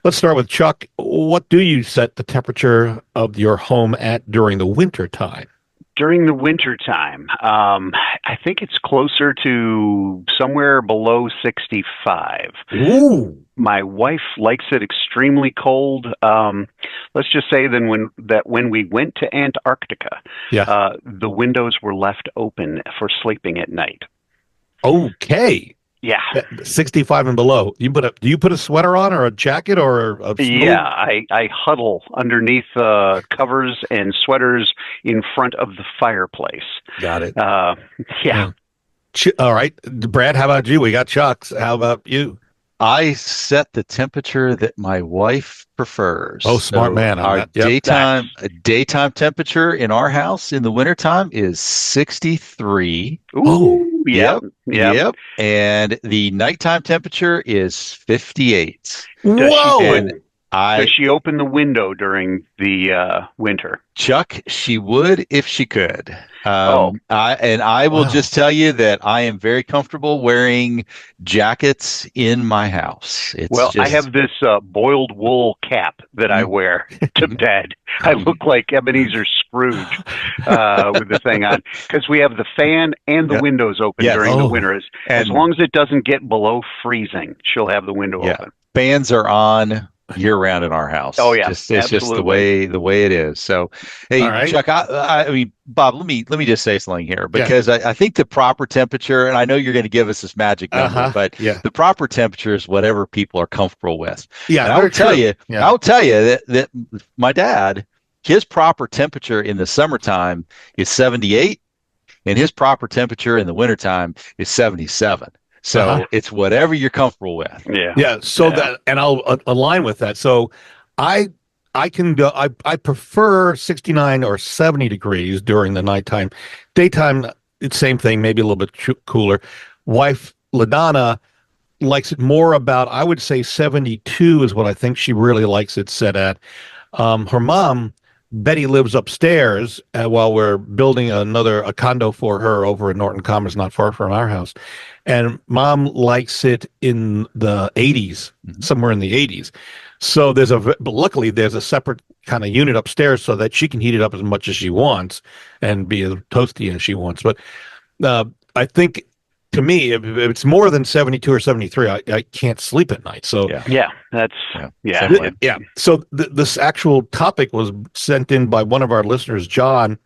let's start with Chuck. What do you set the temperature of your home at during the winter time? During the winter time, I think it's closer to somewhere below 65. Ooh. My wife likes it extremely cold. Let's just say when we went to Antarctica, Yeah. the windows were left open for sleeping at night. Okay. Yeah. 65 and below. Do you put a sweater on or a jacket or a Yeah, snow? I huddle underneath covers and sweaters in front of the fireplace. Got it. Uh, yeah. Yeah. All right. Brad, how about you? We got Chuck's. How about you? I set the temperature that my wife prefers. Oh, smart So man on our that. Yep. daytime temperature in our house in the wintertime is 63. Oh, Ooh, yep, yep. Yep. And the nighttime temperature is 58. Does she Whoa. And does I, she open the window during the winter? Chuck, she would if she could. Oh, I will Wow. just tell you that I am very comfortable wearing jackets in my house. It's well, I just have this boiled wool cap that I wear to bed. I look like Ebenezer Scrooge with the thing on because we have the fan and the yeah, windows open yes. during the Oh, winter. As And long as it doesn't get below freezing, she'll have the window yeah, open. fans are on year round in our Oh house. yeah, Just it's just absolutely. the way it is. So, all hey, right. Chuck, I mean, Bob, let me just say something here Yeah. because I think the proper temperature, and I know you're going to give us this magic number, Uh-huh. but Yeah. the proper temperature is whatever people are comfortable with. Yeah, And very true. Yeah. I'll tell you that my dad, his proper temperature in the summertime is 78, and his proper temperature in the wintertime is 77. Uh-huh. So it's whatever you're comfortable with. Yeah, Yeah, so yeah. that, and I'll align with that. So I I can go. I prefer 69 or 70 degrees during the nighttime. Daytime, it's same thing, maybe a little bit cooler. Wife LaDonna likes it more about, I would say 72 is what I think she really likes it set at. Her mom, Betty, lives upstairs while we're building a condo for her over in Norton Commons, not far from our house. And mom likes it in the 80s, somewhere in the 80s. So but luckily there's a separate kind of unit upstairs so that she can heat it up as much as she wants and be as toasty as she wants. But I think to me, if it's more than 72 or 73, I can't sleep at night. So Yeah. Yeah, that's Yeah, yeah. similar. yeah. So this actual topic was sent in by one of our listeners, John.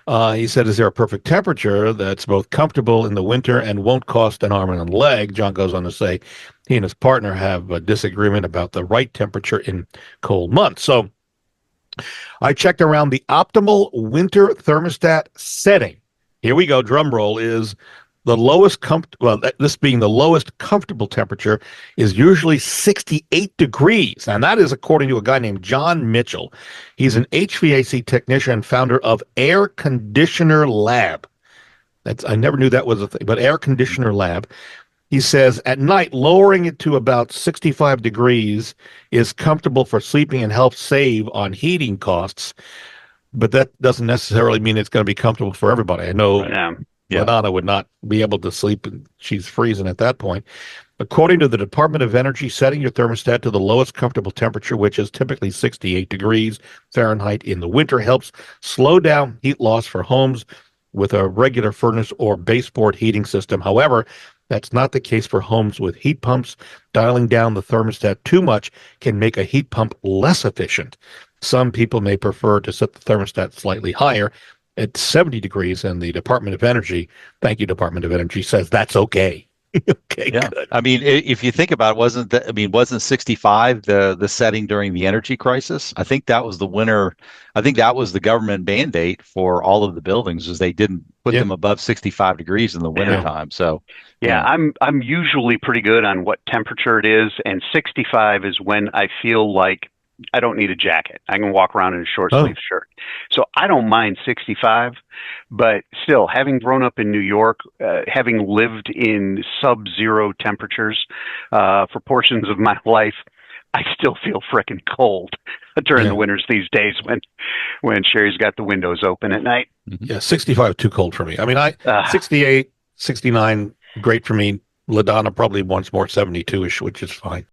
He said, is there a perfect temperature that's both comfortable in the winter and won't cost an arm and a leg? John goes on to say he and his partner have a disagreement about the right temperature in cold months. So I checked around the optimal winter thermostat setting. Here we go. Drum roll is the lowest this being the lowest comfortable temperature is usually 68 degrees. And that is according to a guy named John Mitchell. He's an HVAC technician and founder of Air Conditioner Lab. I never knew that was a thing, but Air Conditioner Lab. He says at night, lowering it to about 65 degrees is comfortable for sleeping and helps save on heating costs. But that doesn't necessarily mean it's going to be comfortable for everybody. I know Yeah. Yeah. Madonna would not be able to sleep, and she's freezing at that point. According to the Department of Energy, setting your thermostat to the lowest comfortable temperature, which is typically 68 degrees Fahrenheit in the winter, helps slow down heat loss for homes with a regular furnace or baseboard heating system. However, that's not the case for homes with heat pumps. Dialing down the thermostat too much can make a heat pump less efficient. Some people may prefer to set the thermostat slightly higher at 70 degrees, and the Department of Energy, thank you, Department of Energy, says that's okay. Okay, Yeah. good. I mean, if you think about it, wasn't 65 the setting during the energy crisis? I think that was the winter. I think that was the government mandate for all of the buildings is they didn't put Yeah. them above 65 degrees in the wintertime. So, Yeah, I'm usually pretty good on what temperature it is, and 65 is when I feel like I don't need a jacket. I can walk around in a short sleeve shirt. So I don't mind 65, but still, having grown up in New York, having lived in sub-zero temperatures for portions of my life, I still feel frickin' cold during the winters these days when Sherry's got the windows open at night. Yeah, 65 too cold for me. I mean, 68, 69, great for me. LaDonna probably wants more 72-ish, which is fine.